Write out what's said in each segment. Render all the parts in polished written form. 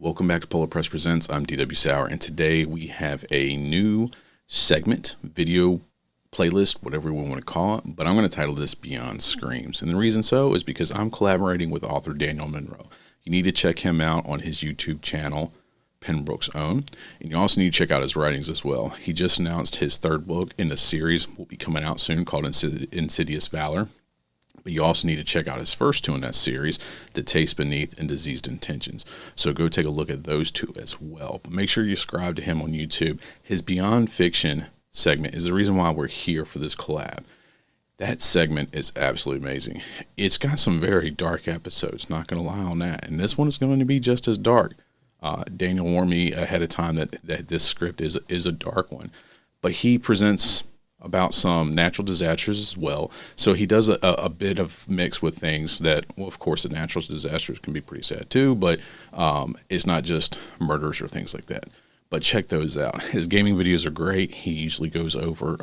Welcome back to Polar Press Presents. I'm DW Sauer, and today we have a new segment, video playlist, whatever we want to call it, but I'm going to title this Beyond Screams. And the reason so is because I'm collaborating with author Daniel Munro. You need to check him out on his YouTube channel, Penbrook's Own, and you also need to check out his writings as well. He just announced his third book in a series will be coming out soon called Insidious Valor. But you also need to check out his first two in that series, The Taste Beneath and Diseased Intentions. So go take a look at those two as well. But make sure you subscribe to him on YouTube. His Beyond Fiction segment is the reason why we're here for this collab. That segment is absolutely amazing. It's got some very dark episodes, not going to lie on that. And this one is going to be just as dark. Daniel warned me ahead of time that this script is a dark one. But he presents about some natural disasters as well. So he does a bit of mix with things that, well, of course, the natural disasters can be pretty sad too, but it's not just murders or things like that. But check those out. His gaming videos are great. He usually goes over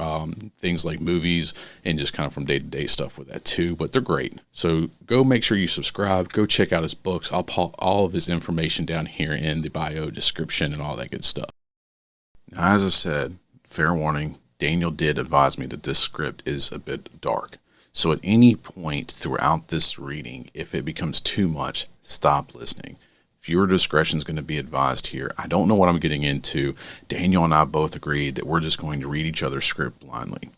things like movies and just kind of from day-to-day stuff with that too, but they're great. So go make sure you subscribe. Go check out his books. I'll put all of his information down here in the bio description and all that good stuff. Now, as I said, fair warning, Daniel did advise me that this script is a bit dark. So at any point throughout this reading, if it becomes too much, stop listening. Viewer discretion is going to be advised here. I don't know what I'm getting into. Daniel and I both agreed that we're just going to read each other's script blindly.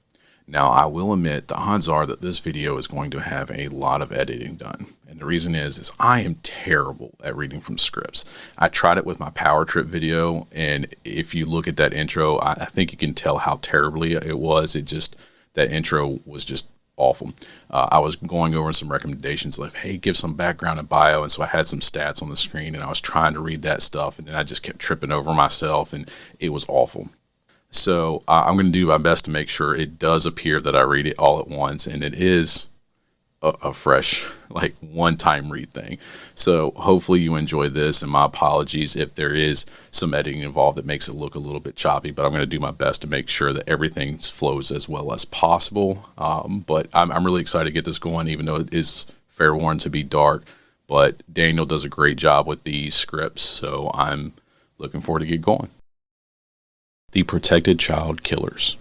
Now, I will admit the odds are that this video is going to have a lot of editing done. And the reason is I am terrible at reading from scripts. I tried it with my power trip video, and if you look at that intro, I think you can tell how terribly it was. That intro was just awful. I was going over some recommendations like, hey, give some background and bio, and so I had some stats on the screen, and I was trying to read that stuff, and then I just kept tripping over myself, and it was awful. So I'm going to do my best to make sure it does appear that I read it all at once, and it is a fresh, like, one-time read thing. So hopefully you enjoy this, and my apologies if there is some editing involved that makes it look a little bit choppy, but I'm going to do my best to make sure that everything flows as well as possible. But I'm really excited to get this going, even though it is fair warned to be dark. But Daniel does a great job with these scripts, so I'm looking forward to get going. The Protected Child Killers.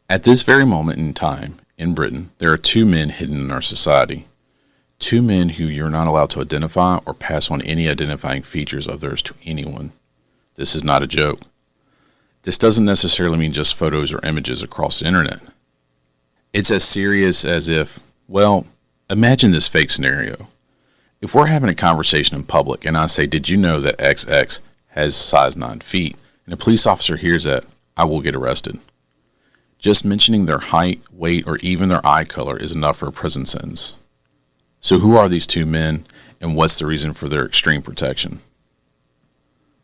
At this very moment in time, in Britain, there are two men hidden in our society. Two men who you're not allowed to identify or pass on any identifying features of theirs to anyone. This is not a joke. This doesn't necessarily mean just photos or images across the internet. It's as serious as if, well, imagine this fake scenario. If we're having a conversation in public and I say, did you know that XX has size 9 feet? And a police officer hears that, I will get arrested. Just mentioning their height, weight, or even their eye color is enough for a prison sentence. So who are these two men, and what's the reason for their extreme protection?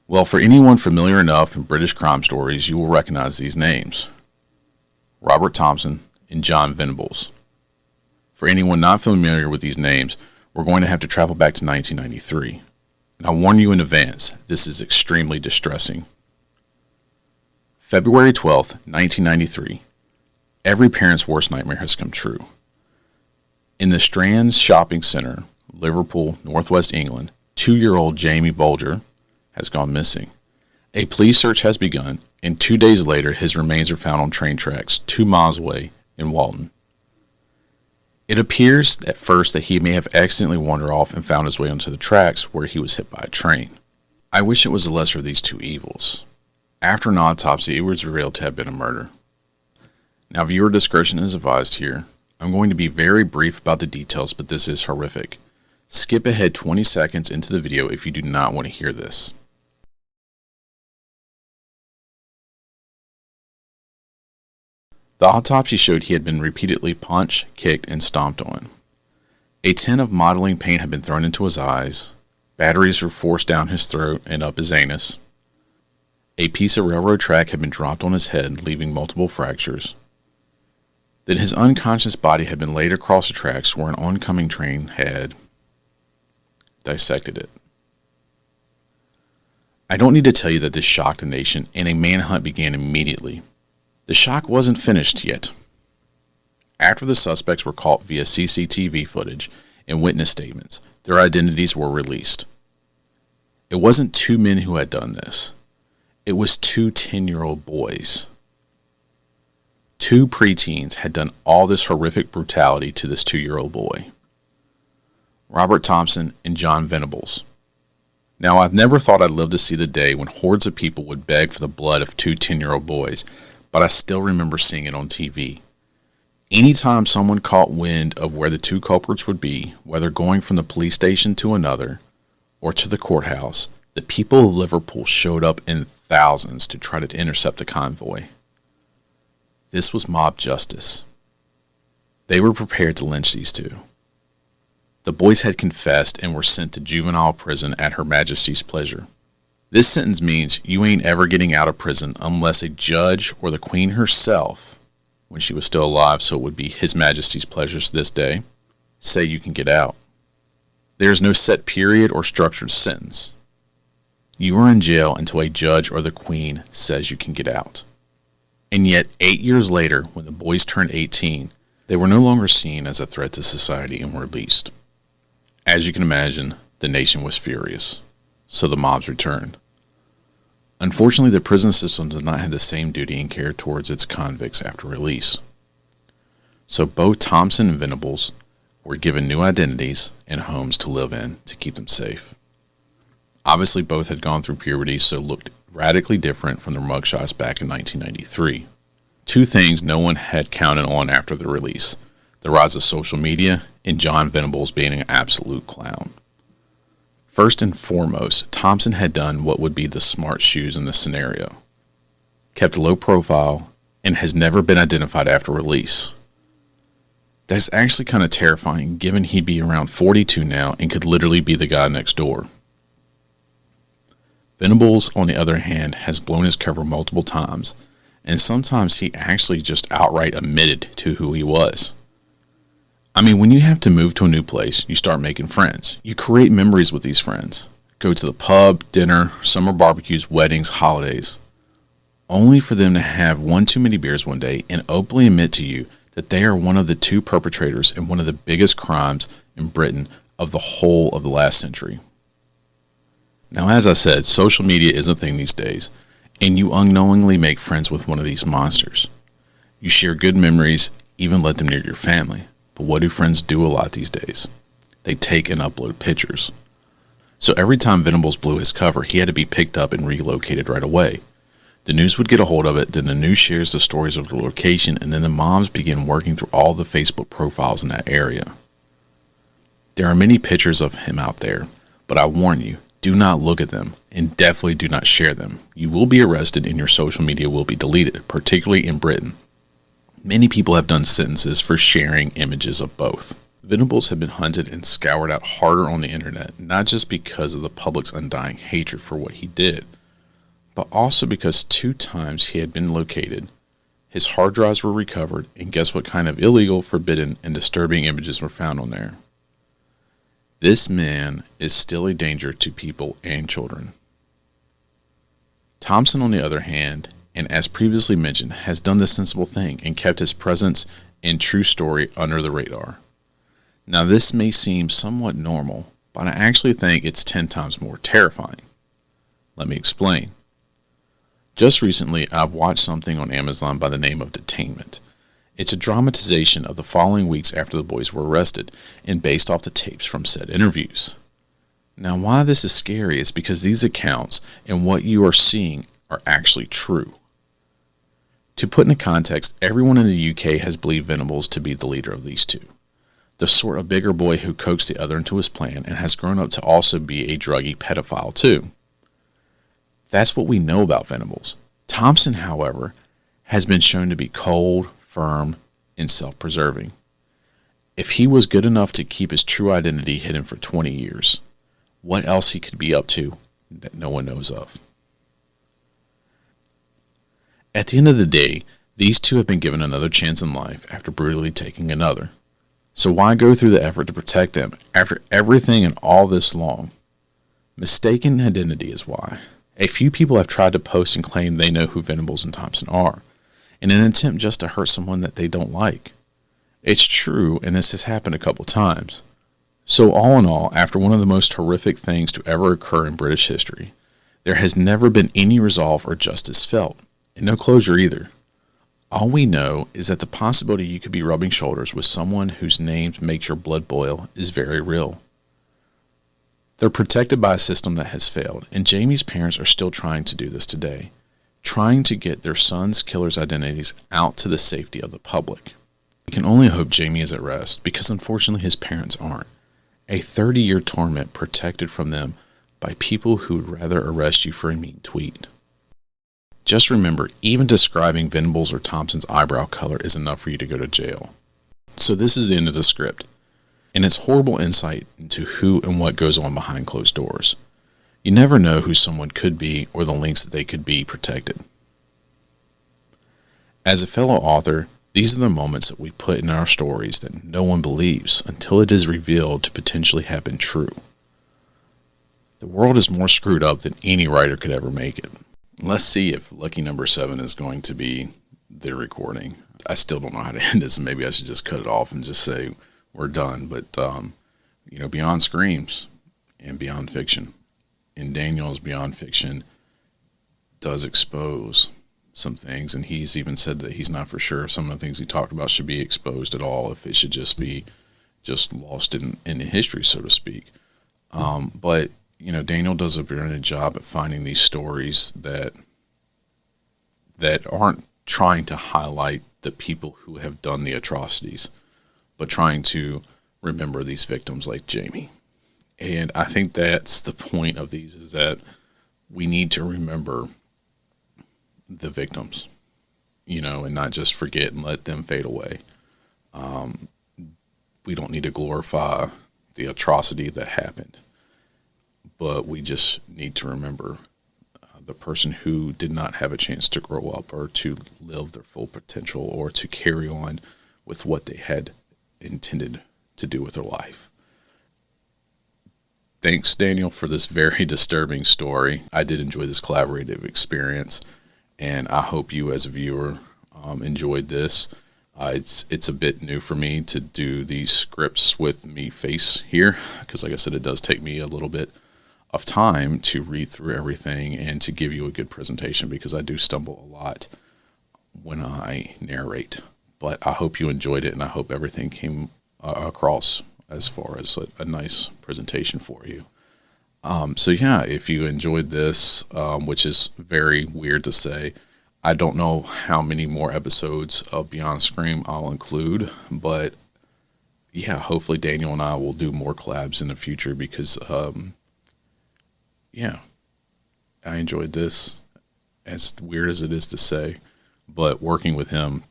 Well, for anyone familiar enough in British crime stories, you will recognize these names. Robert Thompson and John Venables. For anyone not familiar with these names, we're going to have to travel back to 1993. And I warn you in advance, this is extremely distressing. February 12th, 1993. Every parent's worst nightmare has come true. In the Strand Shopping Centre, Liverpool, Northwest England, 2-year-old Jamie Bolger has gone missing. A police search has begun, and 2 days later his remains are found on train tracks 2 miles away in Walton. It appears at first that he may have accidentally wandered off and found his way onto the tracks where he was hit by a train. I wish it was the lesser of these two evils. After an autopsy, it was revealed to have been a murder. Now, viewer discretion is advised here. I'm going to be very brief about the details, but this is horrific. Skip ahead 20 seconds into the video if you do not want to hear this. The autopsy showed he had been repeatedly punched, kicked, and stomped on. A tin of modeling paint had been thrown into his eyes. Batteries were forced down his throat and up his anus. A piece of railroad track had been dropped on his head, leaving multiple fractures. Then his unconscious body had been laid across the tracks where an oncoming train had dissected it. I don't need to tell you that this shocked the nation, and a manhunt began immediately. The shock wasn't finished yet. After the suspects were caught via CCTV footage and witness statements, their identities were released. It wasn't two men who had done this. It was two 10-year-old boys. Two preteens had done all this horrific brutality to this 2-year-old boy. Robert Thompson and John Venables. Now, I've never thought I'd live to see the day when hordes of people would beg for the blood of two 10-year-old boys, but I still remember seeing it on TV. Anytime someone caught wind of where the two culprits would be, whether going from the police station to another or to the courthouse, the people of Liverpool showed up in thousands to try to intercept the convoy. This was mob justice. They were prepared to lynch these two. The boys had confessed and were sent to juvenile prison at Her Majesty's pleasure. This sentence means you ain't ever getting out of prison unless a judge or the Queen herself, when she was still alive, so it would be His Majesty's pleasures this day, say you can get out. There is no set period or structured sentence. You are in jail until a judge or the Queen says you can get out. And yet, 8 years later, when the boys turned 18, they were no longer seen as a threat to society and were released. As you can imagine, the nation was furious, so the mobs returned. Unfortunately, the prison system does not have the same duty and care towards its convicts after release. So both Thompson and Venables were given new identities and homes to live in to keep them safe. Obviously, both had gone through puberty, so looked radically different from their mugshots back in 1993. Two things no one had counted on after the release: the rise of social media and John Venables being an absolute clown. First and foremost, Thompson had done what would be the smart shoes in this scenario. Kept a low profile and has never been identified after release. That's actually kind of terrifying given he'd be around 42 now and could literally be the guy next door. Venables, on the other hand, has blown his cover multiple times, and sometimes he actually just outright admitted to who he was. I mean, when you have to move to a new place, you start making friends. You create memories with these friends. Go to the pub, dinner, summer barbecues, weddings, holidays. Only for them to have one too many beers one day and openly admit to you that they are one of the two perpetrators in one of the biggest crimes in Britain of the whole of the last century. Now, as I said, social media is a thing these days, and you unknowingly make friends with one of these monsters. You share good memories, even let them near your family. But what do friends do a lot these days? They take and upload pictures. So every time Venables blew his cover, he had to be picked up and relocated right away. The news would get a hold of it, then the news shares the stories of the location, and then the moms begin working through all the Facebook profiles in that area. There are many pictures of him out there, but I warn you, do not look at them, and definitely do not share them. You will be arrested and your social media will be deleted, particularly in Britain. Many people have done sentences for sharing images of both. Venables had been hunted and scoured out harder on the internet, not just because of the public's undying hatred for what he did, but also because 2 times he had been located, his hard drives were recovered, and guess what kind of illegal, forbidden, and disturbing images were found on there? This man is still a danger to people and children. Thompson, on the other hand, and as previously mentioned, has done the sensible thing and kept his presence and true story under the radar. Now, this may seem somewhat normal, but I actually think it's 10 times more terrifying. Let me explain. Just recently, I've watched something on Amazon by the name of Detainment. It's a dramatization of the following weeks after the boys were arrested and based off the tapes from said interviews. Now, why this is scary is because these accounts and what you are seeing are actually true. To put into context, everyone in the UK has believed Venables to be the leader of these two, the sort of bigger boy who coaxed the other into his plan and has grown up to also be a druggy pedophile too. That's what we know about Venables. Thompson, however, has been shown to be cold, firm, and self-preserving. If he was good enough to keep his true identity hidden for 20 years, what else he could be up to that no one knows of? At the end of the day, these two have been given another chance in life after brutally taking another. So why go through the effort to protect them after everything and all this long? Mistaken identity is why. A few people have tried to post and claim they know who Venables and Thompson are, in an attempt just to hurt someone that they don't like. It's true, and this has happened a couple times. So all in all, after one of the most horrific things to ever occur in British history, there has never been any resolve or justice felt, and no closure either. All we know is that the possibility you could be rubbing shoulders with someone whose name makes your blood boil is very real. They're protected by a system that has failed, and Jamie's parents are still trying to do this today, trying to get their son's killers' identities out to the safety of the public. We can only hope Jamie is at rest, because unfortunately his parents aren't. A 30-year torment protected from them by people who would rather arrest you for a mean tweet. Just remember, even describing Venables or Thompson's eyebrow color is enough for you to go to jail. So this is the end of the script, and it's horrible insight into who and what goes on behind closed doors. You never know who someone could be or the lengths that they could be protected. As a fellow author, these are the moments that we put in our stories that no one believes until it is revealed to potentially have been true. The world is more screwed up than any writer could ever make it. Let's see if lucky number 7 is going to be the recording. I still don't know how to end this. Maybe I should just cut it off and just say we're done. But, Beyond Screams and Beyond Fiction, and Daniel's Beyond Fiction does expose some things, and he's even said that he's not for sure if some of the things he talked about should be exposed at all, if it should just be lost in history, so to speak. But Daniel does a brilliant job at finding these stories that aren't trying to highlight the people who have done the atrocities, but trying to remember these victims like Jamie. And I think that's the point of these, is that we need to remember the victims, and not just forget and let them fade away. We don't need to glorify the atrocity that happened, but we just need to remember the person who did not have a chance to grow up or to live their full potential or to carry on with what they had intended to do with their life. Thanks, Daniel, for this very disturbing story. I did enjoy this collaborative experience, and I hope you as a viewer enjoyed this. It's a bit new for me to do these scripts with me face here, because like I said, it does take me a little bit of time to read through everything and to give you a good presentation, because I do stumble a lot when I narrate. But I hope you enjoyed it, and I hope everything came across as far as a nice presentation for you. So yeah, if you enjoyed this, which is very weird to say, I don't know how many more episodes of Beyond Scream I'll include, but yeah, hopefully Daniel and I will do more collabs in the future, because yeah, I enjoyed this, as weird as it is to say, but working with him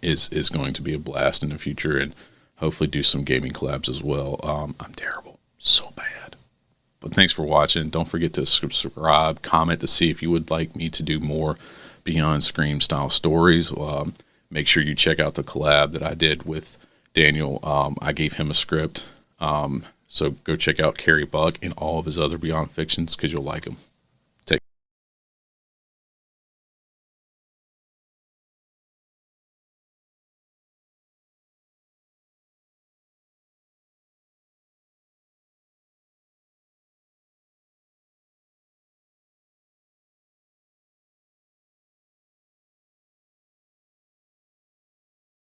is going to be a blast in the future, and hopefully do some gaming collabs as well. I'm terrible, so bad. But thanks for watching. Don't forget to subscribe, comment to see if you would like me to do more Beyond Scream style stories. Make sure you check out the collab that I did with Daniel. I gave him a script. So go check out Carrie Buck and all of his other Beyond Fictions, because you'll like them.